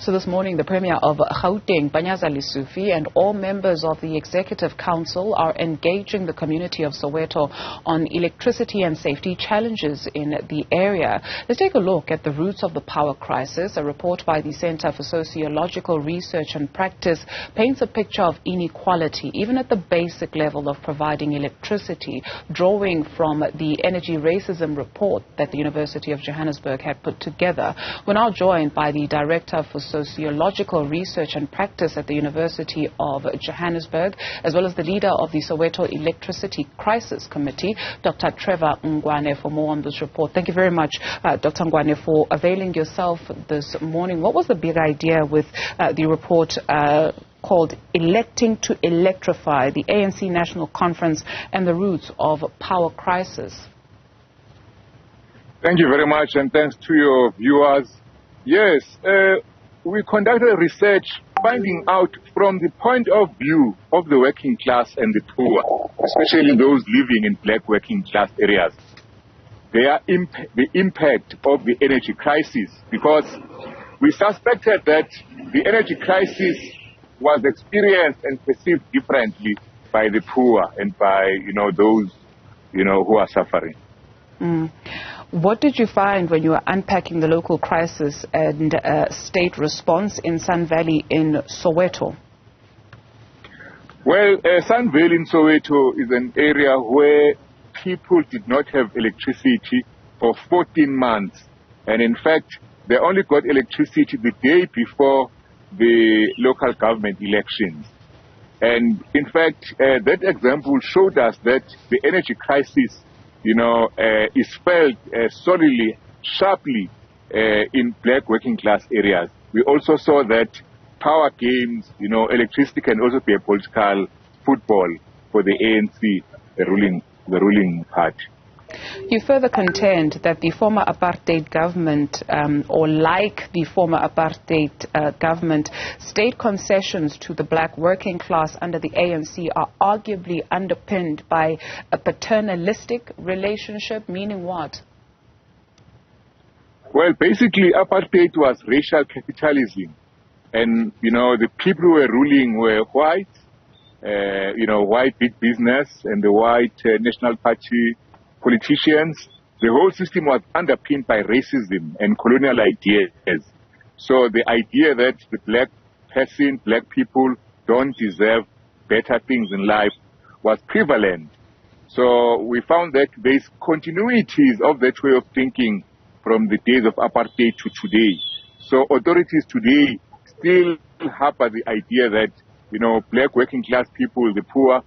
So this morning, the Premier of Gauteng, Panyaza Lesufi, and all members of the Executive Council are engaging the community of Soweto on electricity and safety challenges in the area. Let's take a look at the roots of the power crisis. A report by the Center for Sociological Research and Practice paints a picture of inequality, even at the basic level of providing electricity, drawing from the energy racism report that the University of Johannesburg had put together. We're now joined by the Director for Sociological Research and Practice at the University of Johannesburg, as well as the leader of the Soweto Electricity Crisis Committee, Dr. Trevor Ngwane, for more on this report. Thank you very much, Dr. Ngwane, for availing yourself this morning. What was the big idea with the report called Electing to Electrify, the ANC National Conference and the Roots of Power Crisis? Thank you very much, and thanks to your viewers. Yes, we conducted research finding out from the point of view of the working class and the poor, especially those living in black working class areas, the impact of the energy crisis, because we suspected that the energy crisis was experienced and perceived differently by the poor and by, those, who are suffering. What did you find when you were unpacking the local crisis and state response in Sun Valley in Soweto? Well, Sun Valley in Soweto is an area where people did not have electricity for 14 months. And in fact, they only got electricity the day before the local government elections. And in fact, that example showed us that the energy crisis is felt solidly, sharply in black working class areas. We also saw that power games, electricity can also be a political football for the ANC, the ruling party. You further contend that the former apartheid government, or like the former apartheid government, state concessions to the black working class under the ANC are arguably underpinned by a paternalistic relationship, meaning what? Well, basically, apartheid was racial capitalism. And, the people who were ruling were white, white big business and the white National Party politicians. The whole system was underpinned by racism and colonial ideas. So the idea that the black person, black people don't deserve better things in life was prevalent. So we found that there's continuities of that way of thinking from the days of apartheid to today. So authorities today still harbor the idea that, black working class people, the poor,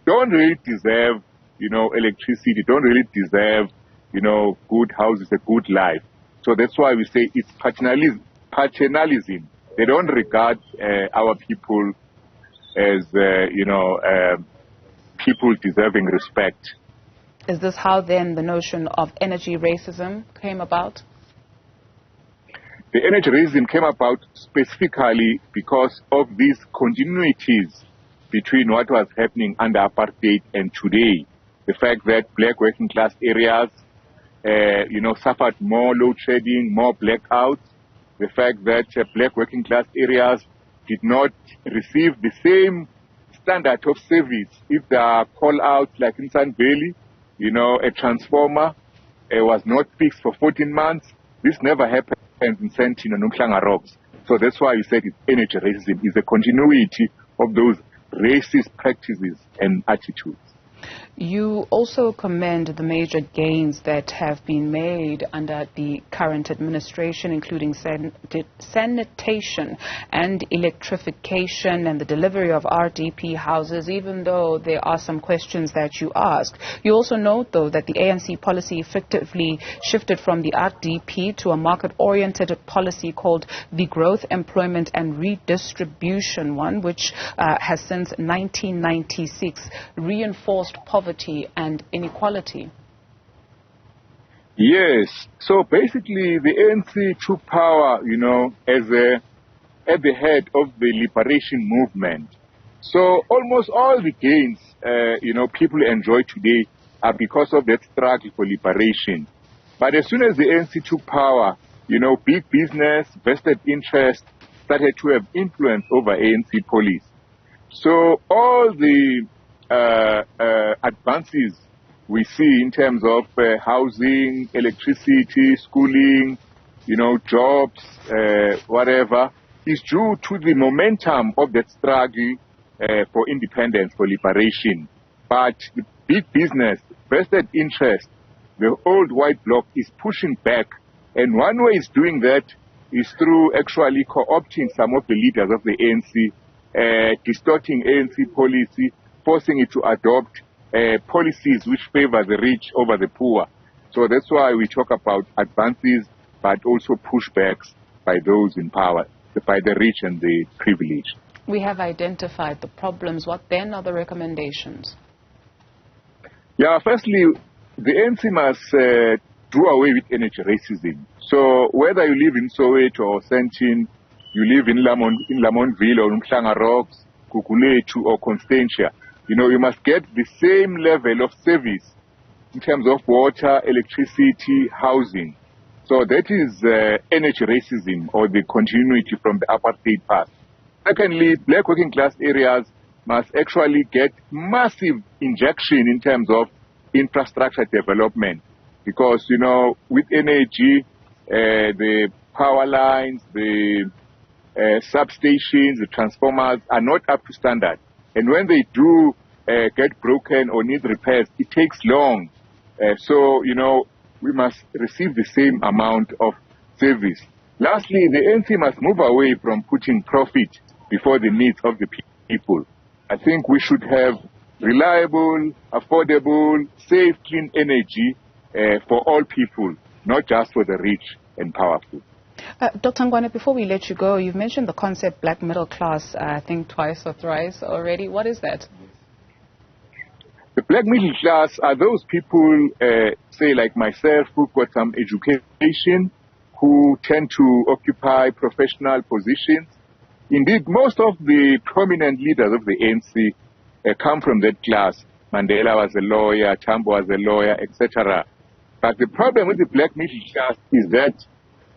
don't really deserve electricity, don't really deserve, good houses, a good life. So that's why we say it's paternalism. They don't regard our people as, people deserving respect. Is this how then the notion of energy racism came about? The energy racism came about specifically because of these continuities between what was happening under apartheid and today. The fact that black working class areas, suffered more load shedding, more blackouts. The fact that black working class areas did not receive the same standard of service. If there are call-outs like in Sun Valley, a transformer was not fixed for 14 months. This never happened in Sandton and Umhlanga Rocks. So that's why we said it's energy racism. It's a continuity of those racist practices and attitudes. You also commend the major gains that have been made under the current administration, including sanitation and electrification and the delivery of RDP houses, even though there are some questions that you ask. You also note, though, that the ANC policy effectively shifted from the RDP to a market-oriented policy called the Growth, Employment and Redistribution one, which has since 1996 reinforced poverty and inequality. Yes. So basically, the ANC took power, at the head of the liberation movement. So almost all the gains, people enjoy today are because of that struggle for liberation. But as soon as the ANC took power, big business, vested interest, started to have influence over ANC policy. So all the advances we see in terms of housing, electricity, schooling, jobs, whatever, is due to the momentum of that struggle for independence, for liberation. But the big business, vested interest, the old white bloc is pushing back. And one way it's doing that is through actually co-opting some of the leaders of the ANC, distorting ANC policy, forcing it to adopt policies which favor the rich over the poor. So that's why we talk about advances, but also pushbacks by those in power, by the rich and the privileged. We have identified the problems. What then are the recommendations? Yeah, firstly, the ANC must do away with energy racism. So whether you live in Soweto or Sentin, you live in Lamontville or Umhlanga Rocks, Kukuletu or Constantia, you must get the same level of service in terms of water, electricity, housing. So that is energy racism, or the continuity from the apartheid past. Secondly, black working class areas must actually get massive injection in terms of infrastructure development. Because, with energy, the power lines, the substations, the transformers are not up to standard. And when they do get broken or need repairs, it takes long. So, we must receive the same amount of service. Lastly, the ANC must move away from putting profit before the needs of the people. I think we should have reliable, affordable, safe, clean energy for all people, not just for the rich and powerful. Dr. Ngwane, before we let you go, you've mentioned the concept black middle class, I think twice or thrice already. What is that? The black middle class are those people, say like myself, who've got some education, who tend to occupy professional positions. Indeed, most of the prominent leaders of the ANC come from that class. Mandela was a lawyer, Tambo was a lawyer, etc. But the problem with the black middle class is that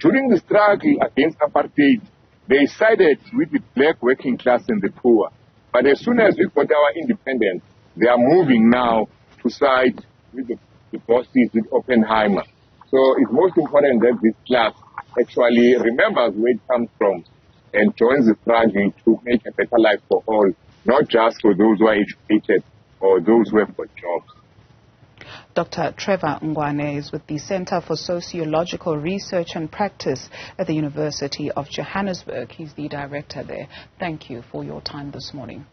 during the struggle against apartheid, they sided with the black working class and the poor. But as soon as we got our independence, they are moving now to side with the bosses, with Oppenheimer. So it's most important that this class actually remembers where it comes from and joins the struggle to make a better life for all, not just for those who are educated or those who have got jobs. Dr. Trevor Ngwane is with the Center for Sociological Research and Practice at the University of Johannesburg. He's the director there. Thank you for your time this morning.